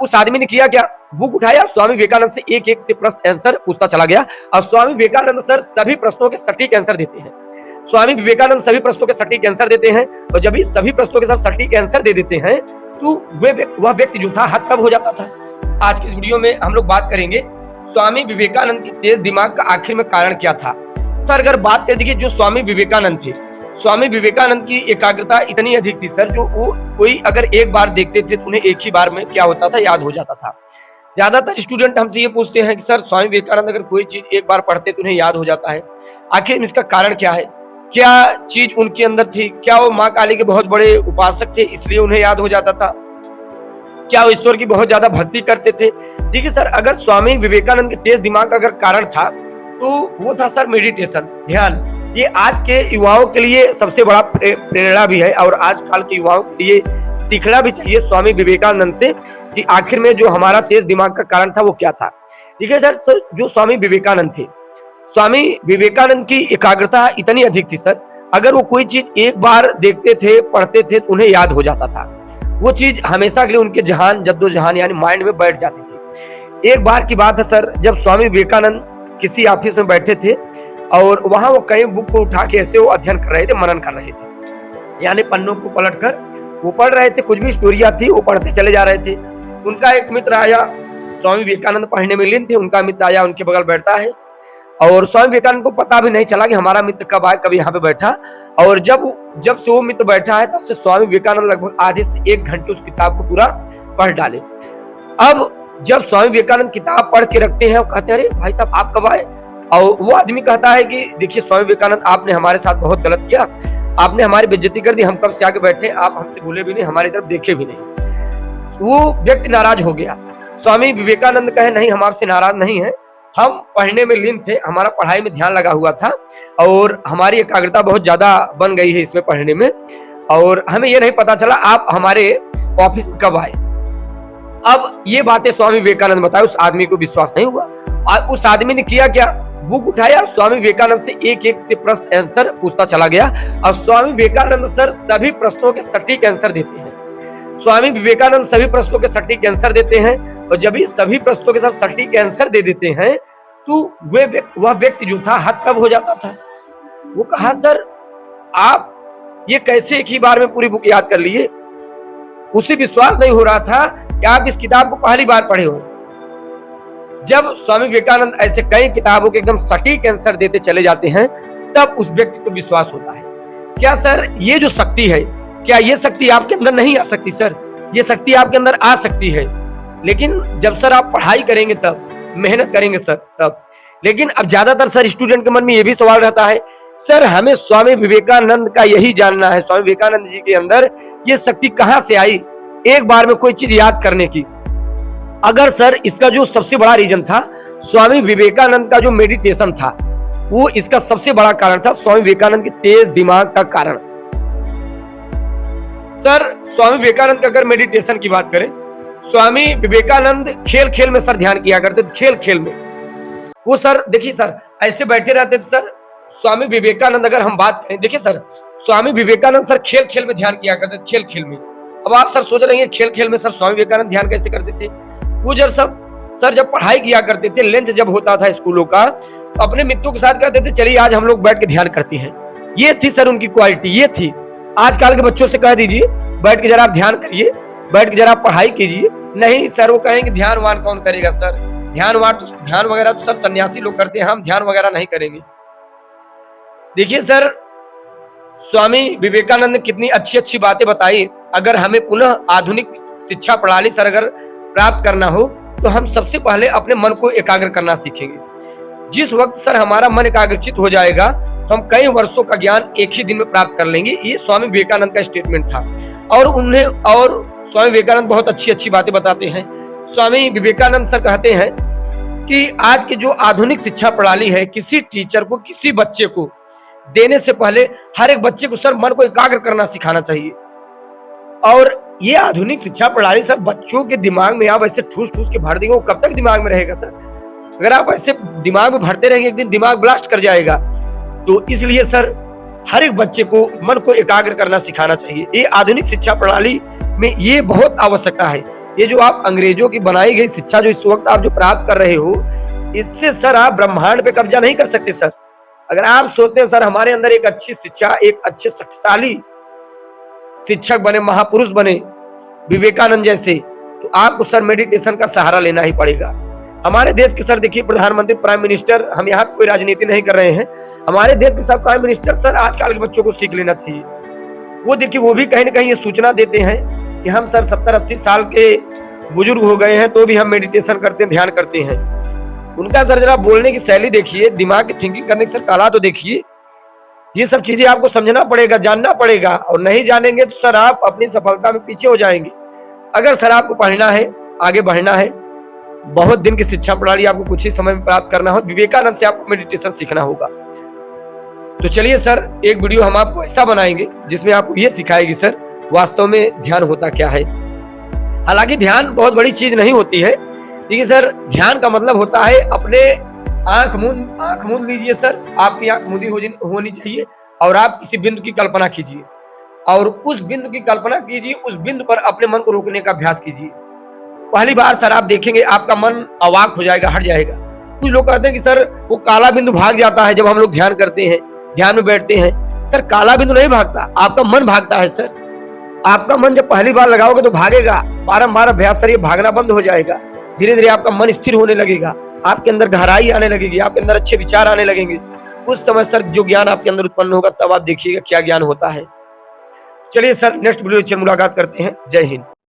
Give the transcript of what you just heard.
उस आदमी ने किया क्या, बुक उठाया, स्वामी विवेकानंद से एक एक से प्रश्न आंसर पूछता चला गया। और स्वामी विवेकानंद सर सभी प्रश्नों के सटीक आंसर देते हैं। स्वामी विवेकानंद सभी प्रश्नों के सटीक आंसर देते हैं, और जब भी सभी प्रश्नों के साथ सटीक आंसर दे देते हैं तो वह व्यक्ति जो था हतप्रभ हो जाता था। आज की इस वीडियो में हम लोग बात करेंगे स्वामी विवेकानंद के तेज दिमाग का आखिर में कारण क्या था। सर अगर बात कर देखिए, जो स्वामी विवेकानंद थे, स्वामी विवेकानंद की एकाग्रता इतनी अधिक थी सर, जो वो कोई अगर एक बार देखते थे तो उन्हें एक ही बार में क्या होता था, याद हो जाता था। ज्यादातर स्टूडेंट हमसे ये पूछते हैं कि सर स्वामी विवेकानंद अगर कोई चीज एक बार पढ़ते तो उन्हें याद हो जाता है, आखिर इसका कारण क्या है, क्या चीज उनके अंदर थी, क्या वो माँ काली के बहुत बड़े उपासक थे इसलिए उन्हें याद हो जाता था, क्या वो ईश्वर की बहुत ज्यादा भक्ति करते थे। देखिए सर, अगर स्वामी विवेकानंद के तेज दिमाग का अगर कारण था तो वो था सर मेडिटेशन, ध्यान। ये आज के युवाओं के लिए सबसे बड़ा प्रेरणा भी है, और आजकल के युवाओं के लिए सीखना भी चाहिए स्वामी विवेकानंद से कि आखिर में जो हमारा तेज दिमाग का कारण था वो क्या था। देखिए सर, जो स्वामी विवेकानंद थे, स्वामी विवेकानंद की एकाग्रता इतनी अधिक थी सर, अगर वो कोई चीज एक बार देखते थे, पढ़ते थे तो उन्हें याद हो जाता था। वो चीज हमेशा के लिए उनके जहान जद्दोजहान यानी माइंड में बैठ जाती थी। एक बार की बात है सर, जब स्वामी विवेकानंद किसी ऑफिस में बैठे थे और वहां वो कई बुक को उठा के ऐसे वो अध्ययन कर रहे थे, मनन कर रहे थे, यानी पन्नों को पलट कर वो पढ़ रहे थे, कुछ भी स्टोरियां थी वो पढ़ते चले जा रहे थे। उनका एक मित्र आया, स्वामी विवेकानंद पढ़ने में लीन थे, उनका मित्र आया, उनके बगल बैठता है, और स्वामी विवेकानंद को पता भी नहीं चला कि हमारा मित्र कब आए, कब यहाँ पे बैठा। और जब से वो मित्र बैठा है तब से स्वामी विवेकानंद लगभग आधे से 1 घंटे उस किताब को पूरा पढ़ डाले। अब जब स्वामी विवेकानंद किताब पढ़ के रखते हैं, कहते हैं अरे भाई साहब आप कब आए, और वो आदमी कहता है कि देखिए स्वामी विवेकानंद आपने हमारे साथ बहुत गलत किया, आपने हमारी बेइज्जती कर दी, हम कब से आके बैठे, आप हमसे भूले भी नहीं, हमारी तरफ देखे भी नहीं। वो व्यक्ति नाराज हो गया। स्वामी विवेकानंद कहे नहीं, हम आपसे नाराज नहीं है, हम पढ़ने में लीन थे, हमारा पढ़ाई में ध्यान लगा हुआ था और हमारी एकाग्रता बहुत ज्यादा बन गई है इसमें पढ़ने में, और हमें ये नहीं पता चला आप हमारे ऑफिस में कब आए। अब ये बातें स्वामी विवेकानंद बताए, उस आदमी को विश्वास नहीं हुआ, और उस आदमी ने किया क्या, बुक उठाया, स्वामी विवेकानंद से एक एक से प्रश्न आंसर पूछता चला गया। और स्वामी विवेकानंद सर सभी प्रश्नों के सटीक आंसर देते हैं। स्वामी विवेकानंद सभी प्रश्नों के सटीक आंसर देते हैं, और जब भी सभी प्रश्नों के साथ सटीक आंसर दे देते हैं तो वह व्यक्ति जो था हतप्रभ हो जाता था। वो कहा सर आप ये कैसे एक ही बार में पूरी बुक याद कर लिए, उसे विश्वास नहीं हो रहा था कि आप इस किताब को पहली बार पढ़े हो। जब स्वामी विवेकानंद ऐसे कई किताबों के एकदम सटीक आंसर देते चले जाते हैं तब उस व्यक्ति को विश्वास होता है। क्या सर ये जो शक्ति है, क्या ये शक्ति आपके अंदर नहीं आ सकती सर, ये शक्ति आपके अंदर आ सकती है, लेकिन जब सर आप पढ़ाई करेंगे तब, मेहनत करेंगे सर तब। लेकिन अब ज्यादातर सर स्टूडेंट के मन में ये भी सवाल रहता है, सर हमें स्वामी विवेकानंद का यही जानना है, स्वामी विवेकानंद जी के अंदर ये शक्ति कहां से आई एक बार में कोई चीज याद करने की। अगर सर इसका जो सबसे बड़ा रीजन था स्वामी विवेकानंद का जो मेडिटेशन था, वो इसका सबसे बड़ा कारण था, स्वामी विवेकानंद के तेज दिमाग का कारण। सर स्वामी विवेकानंद का अगर मेडिटेशन की बात करें, स्वामी विवेकानंद खेल खेल में सर ध्यान किया करते थे, खेल खेल में। वो सर देखिए सर ऐसे बैठे रहते थे सर, स्वामी विवेकानंद अगर हम बात करें, देखिए सर स्वामी विवेकानंद सर खेल खेल में ध्यान किया करते थे, खेल खेल में। अब आप सर सोच रहे हैं खेल खेल में सर स्वामी विवेकानंद ध्यान कैसे करते थे। वो जब पढ़ाई किया करते थे, लंच जब होता था स्कूलों का, तो अपने मित्रों के साथ कहते थे चलिए आज हम लोग बैठ के ध्यान करते हैं। ये थी सर उनकी क्वालिटी, ये थी। आजकल के बच्चों से कह दीजिए बैठ के जरा आप ध्यान करिए, बैठ के जरा आप पढ़ाई कीजिए, नहीं सर वो कहेंगे ध्यान वान कौन करेगा सर, ध्यान वगैरह तो सर सन्यासी लोग करते हैं, हम ध्यान वगैरह नहीं करेंगे। देखिए सर स्वामी विवेकानंद ने कितनी अच्छी अच्छी बातें बताई। अगर हमें पुनः आधुनिक शिक्षा प्रणाली सर अगर प्राप्त करना हो तो हम सबसे पहले अपने मन को एकाग्र करना सीखेंगे। जिस वक्त सर हमारा मन एकाग्रचित हो जाएगा तो हम कई वर्षों का ज्ञान एक ही दिन में प्राप्त कर लेंगे। ये स्वामी विवेकानंद का स्टेटमेंट था, और स्वामी विवेकानंद बहुत अच्छी अच्छी बातें बताते हैं। स्वामी विवेकानंद सर कहते हैं कि आज की जो आधुनिक शिक्षा प्रणाली है, किसी टीचर को, किसी बच्चे को देने से पहले हर एक बच्चे को सर मन को एकाग्र करना सिखाना चाहिए। और ये आधुनिक शिक्षा प्रणाली सर बच्चों के दिमाग में आप ऐसे ठूस ठूस के भर देंगे, वो कब तक दिमाग में रहेगा सर। अगर आप ऐसे दिमाग में भरते रहेंगे एक दिन दिमाग ब्लास्ट कर जाएगा। तो इसलिए सर हर एक बच्चे को मन को एकाग्र करना सिखाना चाहिए। ये आधुनिक शिक्षा प्रणाली में ये बहुत आवश्यकता है ये जो आप अंग्रेजों की बनाई गई शिक्षा जो इस वक्त आप जो प्राप्त कर रहे हो, इससे सर आप ब्रह्मांड पे कब्जा नहीं कर सकते सर। अगर आप सोचते हैं सर हमारे अंदर एक अच्छी शिक्षा, एक अच्छे शक्तिशाली शिक्षक बने, महापुरुष बने, विवेकानंद जैसे, तो आपको सर मेडिटेशन का सहारा लेना ही पड़ेगा। हमारे देश के सर देखिए प्रधानमंत्री, प्राइम मिनिस्टर, हम यहाँ कोई राजनीति नहीं कर रहे हैं, हमारे देश के सर प्राइम मिनिस्टर सर आजकल के बच्चों को सीख लेना चाहिए। वो देखिए वो भी कहीं ना कहीं ये सूचना देते हैं कि हम सर 70-80 साल के बुजुर्ग हो गए हैं तो भी हम मेडिटेशन करते हैं, ध्यान करते हैं। उनका सर जरा बोलने की शैली देखिए, दिमाग की थिंकिंग करने की सर कला तो देखिए। ये सब चीजें आपको समझना पड़ेगा, जानना पड़ेगा, और नहीं जानेंगे तो सर आप अपनी सफलता में पीछे हो जाएंगे। अगर सर आपको पढ़ना है, आगे बढ़ना है, बहुत दिन की शिक्षा प्रणाली आपको कुछ ही समय में प्राप्त करना हो, विवेकानंद से आपको मेडिटेशन सीखना होगा। तो चलिए सर एक वीडियो हम आपको ऐसा बनाएंगे जिसमें आपको ये सिखाएगी सर वास्तव में ध्यान होता क्या है। हालांकि ध्यान बहुत बड़ी चीज नहीं होती है, देखिए सर ध्यान का मतलब होता है अपने आंख मूंद लीजिए सर, आपकी आंख मूंदी होनी चाहिए और आप किसी बिंदु की कल्पना कीजिए और उस बिंदु की कल्पना कीजिए, उस बिंदु पर अपने मन को रोकने का अभ्यास कीजिए। पहली बार सर आप देखेंगे आपका मन अवाक हो जाएगा, हट जाएगा। कुछ लोग कहते हैं कि सर वो काला बिंदु भाग जाता है जब हम लोग ध्यान करते हैं, ध्यान में बैठते हैं। सर काला बिंदु नहीं भागता, आपका मन भागता है सर। आपका मन जब पहली बार लगाओगे तो भागेगा, बारंबार अभ्यास सर ये भागना बंद हो जाएगा। धीरे धीरे आपका मन स्थिर होने लगेगा, आपके अंदर गहराई आने लगेगी, आपके अंदर अच्छे विचार आने लगेंगे। उस समय सर जो ज्ञान आपके अंदर उत्पन्न होगा तब आप देखिएगा क्या ज्ञान होता है। चलिए सर नेक्स्ट वीडियो में मुलाकात करते हैं। जय हिंद।